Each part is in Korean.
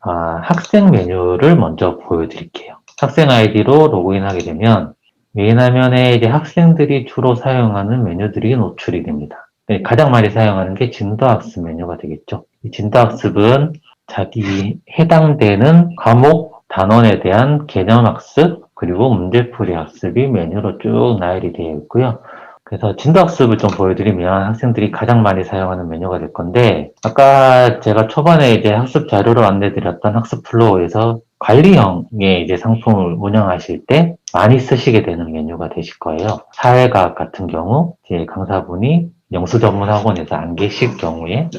학생 메뉴를 먼저 보여드릴게요. 학생 아이디로 로그인하게 되면 메인 화면에 이제 학생들이 주로 사용하는 메뉴들이 노출이 됩니다. 가장 많이 사용하는 게 진도학습 메뉴가 되겠죠. 이 진도학습은 자기 해당되는 과목 단원에 대한 개념학습 그리고 문제풀이 학습이 메뉴로 쭉 나열이 되어 있고요. 그래서 진도학습을 좀 보여드리면 학생들이 가장 많이 사용하는 메뉴가 될 건데, 아까 제가 초반에 이제 학습 자료로 안내드렸던 학습 플로우에서 관리형의 이제 상품을 운영하실 때 많이 쓰시게 되는 메뉴가 되실 거예요. 사회과학 같은 경우, 이제 강사분이 영수 전문 학원에서 안 계실 경우에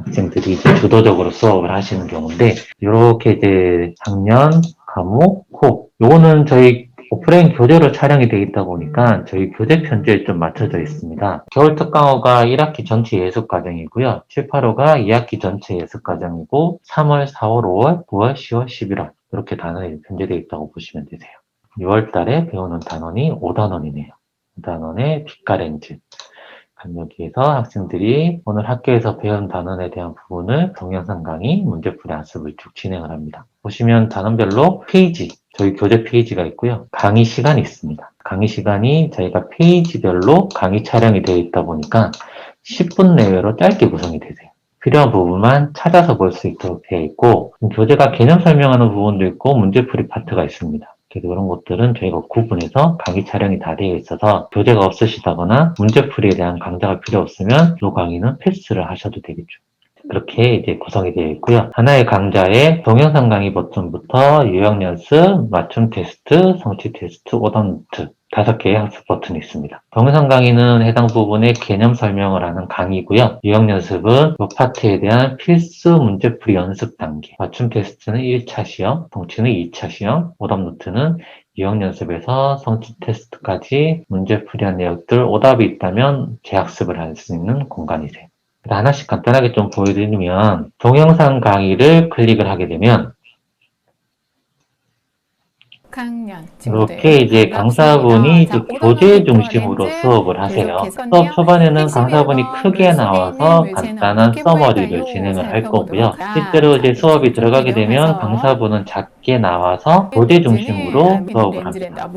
학생들이 이제 주도적으로 수업을 하시는 경우인데, 이렇게 이제 학년, 과목, 코, 요거는 저희 오프라인 교재로 촬영이 되어 있다 보니까 저희 교재 편지에 좀 맞춰져 있습니다. 겨울 특강호가 1학기 전체 예습과정이고요. 7, 8호가 2학기 전체 예습과정이고 3월, 4월, 5월, 9월, 10월, 11월 이렇게 단원이 편제되어 있다고 보시면 되세요. 6월 달에 배우는 단원이 5단원이네요. 5단원의 빛가렌즈. 여기에서 학생들이 오늘 학교에서 배운 단원에 대한 부분을 동영상 강의, 문제풀이 학습을 쭉 진행을 합니다. 보시면 단원별로 페이지, 저희 교재 페이지가 있고요. 강의 시간이 있습니다. 강의 시간이 저희가 페이지별로 강의 촬영이 되어 있다 보니까 10분 내외로 짧게 구성이 되세요. 필요한 부분만 찾아서 볼 수 있도록 되어 있고, 교재가 개념 설명하는 부분도 있고 문제풀이 파트가 있습니다. 그래서 그런 것들은 저희가 구분해서 강의 촬영이 다 되어 있어서 교재가 없으시다거나 문제풀이에 대한 강좌가 필요 없으면 이 강의는 패스를 하셔도 되겠죠. 그렇게 이제 구성이 되어 있고요. 하나의 강좌에 동영상 강의 버튼부터 요약 연습, 맞춤 테스트, 성취 테스트, 오답 노트 5개의 학습 버튼이 있습니다. 동영상 강의는 해당 부분의 개념 설명을 하는 강의고요. 요약 연습은 이 파트에 대한 필수 문제풀이 연습 단계, 맞춤 테스트는 1차 시험, 성취는 2차 시험, 오답 노트는 유형 연습에서 성취 테스트까지 문제풀이한 내용들 오답이 있다면 재학습을 할 수 있는 공간이세요. 하나씩 간단하게 좀 보여드리면 동영상 강의를 클릭을 하게 되면 학년 이렇게 이제 강사분이 이제 교재 중심으로 수업을 하세요. 수업 초반에는 강사분이 크게 나와서 간단한 서머리를 진행을 할 거고요. 실제로 이제 수업이 들어가게 되면 강사분은 작게 나와서 교재 중심으로 수업을 합니다.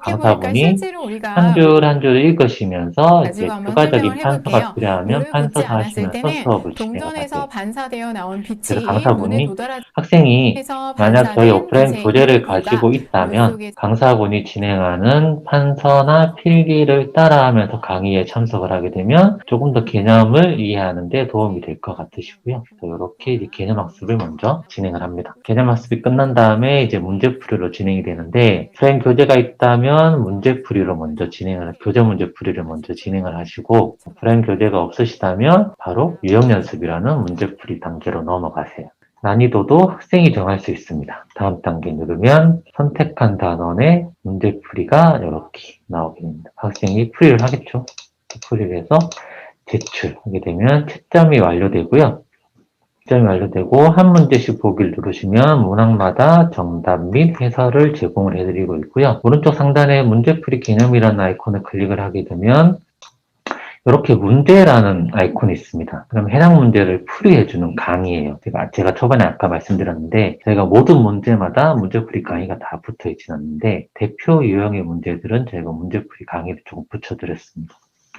강사분이 한 줄 한 줄 읽으시면서 이제 추가적인 판서가 필요하면 판서도 하시면서 수업을 진행을 하세요. 반사되어 나온 그래서 빛이 눈에 강사분이 학생이 도달해서 만약 저희 반사된 오프라인 빛의 교재를 이미지가 가지고 있다면 머릿속에 강사분이 진행하는 판서나 필기를 따라하면서 강의에 참석을 하게 되면 조금 더 개념을 이해하는 데 도움이 될 것 같으시고요. 이렇게 이제 개념 학습을 먼저 진행을 합니다. 개념 학습이 끝난 다음에 이제 문제풀이로 진행이 되는데 오프라인 교재가 있다면 문제풀이로 먼저 교재 문제풀이를 먼저 진행을 하시고 오프라인 교재가 없으시다면 바로 유형 연습이라는 문제풀이 단계로 넘어가세요. 난이도도 학생이 정할 수 있습니다. 다음 단계 누르면 선택한 단원의 문제풀이가 이렇게 나오게 됩니다. 학생이 풀이를 하겠죠. 풀이를 해서 제출하게 되면 채점이 완료되고요. 채점이 완료되고 한 문제씩 보기를 누르시면 문항마다 정답 및 해설을 제공을 해드리고 있고요. 오른쪽 상단에 문제풀이 개념이라는 아이콘을 클릭을 하게 되면 이렇게 문제라는 아이콘이 있습니다. 그럼 해당 문제를 풀이해주는 강의예요. 제가 초반에 아까 말씀드렸는데 저희가 모든 문제마다 문제풀이 강의가 다 붙어있진 않는데 대표 유형의 문제들은 저희가 문제풀이 강의를 조금 붙여드렸습니다.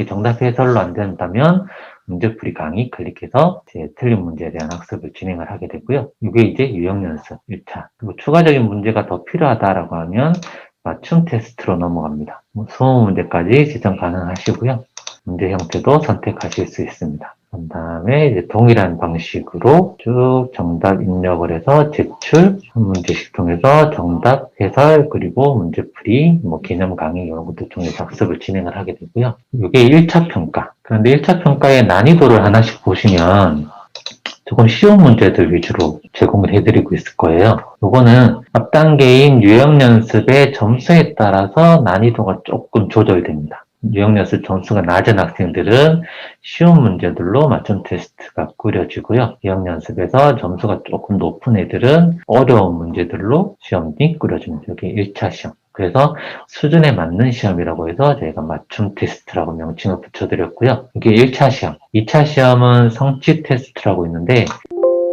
정답 해설로 안 된다면 문제풀이 강의 클릭해서 틀린 문제에 대한 학습을 진행을 하게 되고요. 이게 이제 유형 연습 1차. 그리고 추가적인 문제가 더 필요하다라고 하면 맞춤 테스트로 넘어갑니다. 20문제까지 지정 가능하시고요. 문제 형태도 선택하실 수 있습니다. 그 다음에 이제 동일한 방식으로 쭉 정답 입력을 해서 제출, 한 문제씩 통해서 정답 해설, 그리고 문제풀이, 개념 강의 이런 것들 통해서 학습을 진행을 하게 되고요. 이게 1차 평가. 그런데 1차 평가의 난이도를 하나씩 보시면 조금 쉬운 문제들 위주로 제공을 해드리고 있을 거예요. 이거는 앞 단계인 유형 연습의 점수에 따라서 난이도가 조금 조절됩니다. 유형 연습 점수가 낮은 학생들은 쉬운 문제들로 맞춤 테스트가 꾸려지고요. 유형 연습에서 점수가 조금 높은 애들은 어려운 문제들로 시험이 꾸려집니다. 여기 1차 시험. 그래서 수준에 맞는 시험이라고 해서 저희가 맞춤 테스트라고 명칭을 붙여드렸고요. 이게 1차 시험. 2차 시험은 성취 테스트라고 있는데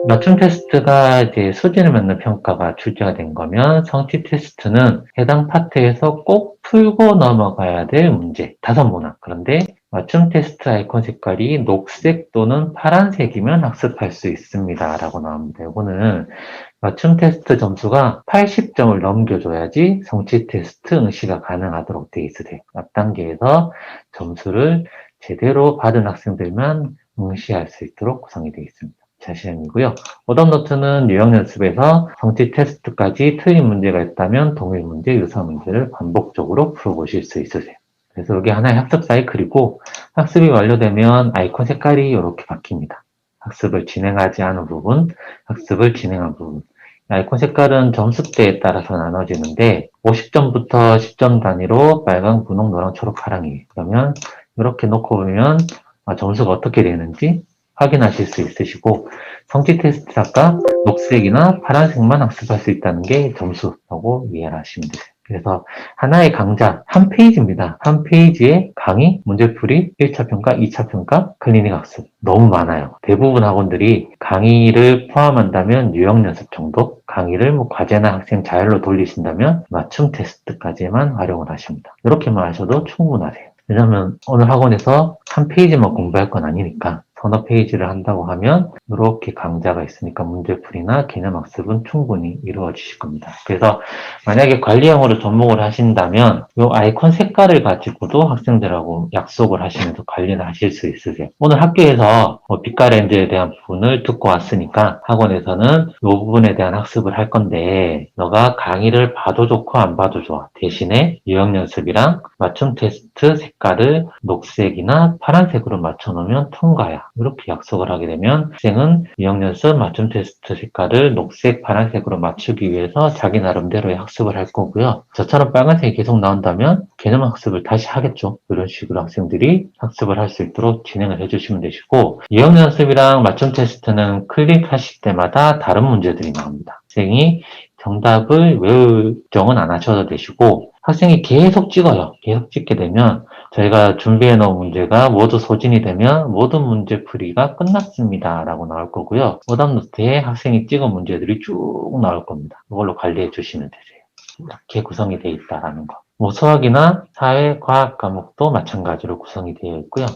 맞춤 테스트가 이제 수준을 맺는 평가가 출제가 된 거면 성취 테스트는 해당 파트에서 꼭 풀고 넘어가야 될 문제 5문항. 그런데 맞춤 테스트 아이콘 색깔이 녹색 또는 파란색이면 학습할 수 있습니다. 라고 나옵니다. 이거는 맞춤 테스트 점수가 80점을 넘겨줘야지 성취 테스트 응시가 가능하도록 되어 있으세요. 앞 단계에서 점수를 제대로 받은 학생들만 응시할 수 있도록 구성이 되어 있습니다. 자시행이고요. 오답노트는 유형 연습에서 성취 테스트까지 틀린 문제가 있다면 동일 문제, 유사 문제를 반복적으로 풀어보실 수 있으세요. 그래서 여기 하나의 학습 사이클이고 학습이 완료되면 아이콘 색깔이 이렇게 바뀝니다. 학습을 진행하지 않은 부분, 학습을 진행한 부분. 아이콘 색깔은 점수대에 따라서 나눠지는데 50점부터 10점 단위로 빨강, 분홍, 노랑, 초록, 파랑이에요. 그러면 이렇게 놓고 보면 점수가 어떻게 되는지 확인하실 수 있으시고 성취 테스트 아까 녹색이나 파란색만 학습할 수 있다는 게 점수라고 이해를 하시면 되세요. 그래서 하나의 강좌, 한 페이지입니다. 한 페이지에 강의, 문제풀이, 1차 평가, 2차 평가, 클리닉 학습. 너무 많아요. 대부분 학원들이 강의를 포함한다면 유형 연습 정도, 강의를 뭐 과제나 학생 자율로 돌리신다면 맞춤 테스트까지만 활용을 하십니다. 이렇게만 하셔도 충분하세요. 왜냐면 오늘 학원에서 한 페이지만 공부할 건 아니니까 서너 페이지를 한다고 하면 이렇게 강좌가 있으니까 문제풀이나 개념학습은 충분히 이루어지실 겁니다. 그래서 만약에 관리형으로 접목을 하신다면 이 아이콘 색깔을 가지고도 학생들하고 약속을 하시면서 관리를 하실 수 있으세요. 오늘 학교에서 빛깔 렌즈에 대한 부분을 듣고 왔으니까 학원에서는 이 부분에 대한 학습을 할 건데 너가 강의를 봐도 좋고 안 봐도 좋아. 대신에 유형 연습이랑 맞춤 테스트 색깔을 녹색이나 파란색으로 맞춰놓으면 통과야. 이렇게 약속을 하게 되면 학생은 유형 연습 맞춤 테스트 색깔을 녹색, 파란색으로 맞추기 위해서 자기 나름대로의 학습을 할 거고요. 저처럼 빨간색이 계속 나온다면 개념 학습을 다시 하겠죠. 이런 식으로 학생들이 학습을 할 수 있도록 진행을 해주시면 되시고 유형 연습이랑 맞춤 테스트는 클릭하실 때마다 다른 문제들이 나옵니다. 학생이 정답을 외울 정은 안 하셔도 되시고 학생이 계속 찍어요. 계속 찍게 되면 저희가 준비해 놓은 문제가 모두 소진이 되면 모든 문제 풀이가 끝났습니다. 라고 나올 거고요. 오답노트에 학생이 찍은 문제들이 쭉 나올 겁니다. 이걸로 관리해 주시면 되세요. 이렇게 구성이 되어 있다라는 거. 뭐 수학이나 사회, 과학 과목도 마찬가지로 구성이 되어 있고요.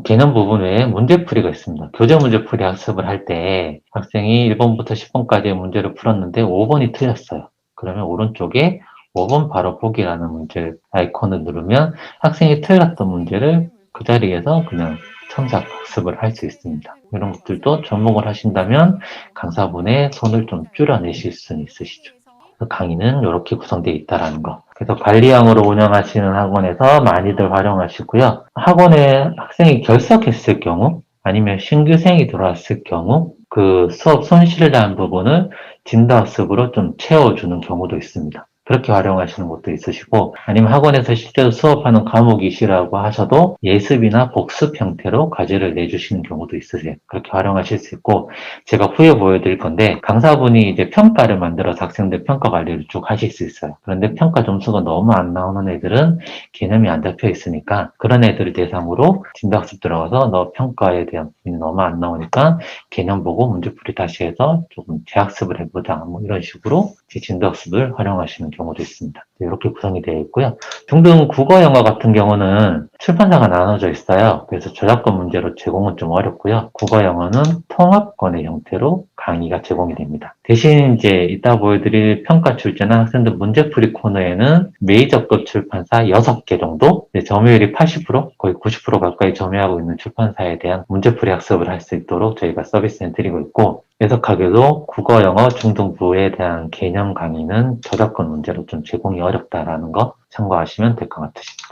개념 부분 외에 문제풀이가 있습니다. 교재 문제풀이 학습을 할 때 학생이 1번부터 10번까지의 문제를 풀었는데 5번이 틀렸어요. 그러면 오른쪽에 5번 바로 보기라는 문제 아이콘을 누르면 학생이 틀렸던 문제를 그 자리에서 그냥 첨삭 학습을 할 수 있습니다. 이런 것들도 접목을 하신다면 강사분의 손을 좀 줄여내실 수는 있으시죠. 강의는 이렇게 구성되어 있다는 거. 그래서 관리형으로 운영하시는 학원에서 많이들 활용하시고요. 학원에 학생이 결석했을 경우 아니면 신규생이 들어왔을 경우 그 수업 손실을 난 부분을 진도학습으로 좀 채워주는 경우도 있습니다. 그렇게 활용하시는 것도 있으시고 아니면 학원에서 실제로 수업하는 과목이시라고 하셔도 예습이나 복습 형태로 과제를 내주시는 경우도 있으세요. 그렇게 활용하실 수 있고 제가 후에 보여드릴 건데 강사분이 이제 평가를 만들어서 학생들 평가 관리를 쭉 하실 수 있어요. 그런데 평가 점수가 너무 안 나오는 애들은 개념이 안 잡혀 있으니까 그런 애들을 대상으로 진도학습 들어가서 너 평가에 대한 부분이 너무 안 나오니까 개념 보고 문제풀이 다시 해서 조금 재학습을 해보자 뭐 이런 식으로 진도학습을 활용하시는 경우도 있습니다. 이렇게 구성이 되어 있고요. 중등 국어 영어 같은 경우는 출판사가 나눠져 있어요. 그래서 저작권 문제로 제공은 좀 어렵고요. 국어 영어는 통합권의 형태로 강의가 제공이 됩니다. 대신 이제 이따 보여드릴 평가 출제나 학생들 문제풀이 코너에는 메이저급 출판사 6개 정도 점유율이 80% 거의 90% 가까이 점유하고 있는 출판사에 대한 문제풀이 학습을 할 수 있도록 저희가 서비스 해드리고 있고 애석하게도 국어, 영어, 중등부에 대한 개념 강의는 저작권 문제로 좀 제공이 어렵다라는 거 참고하시면 될 것 같으십니다.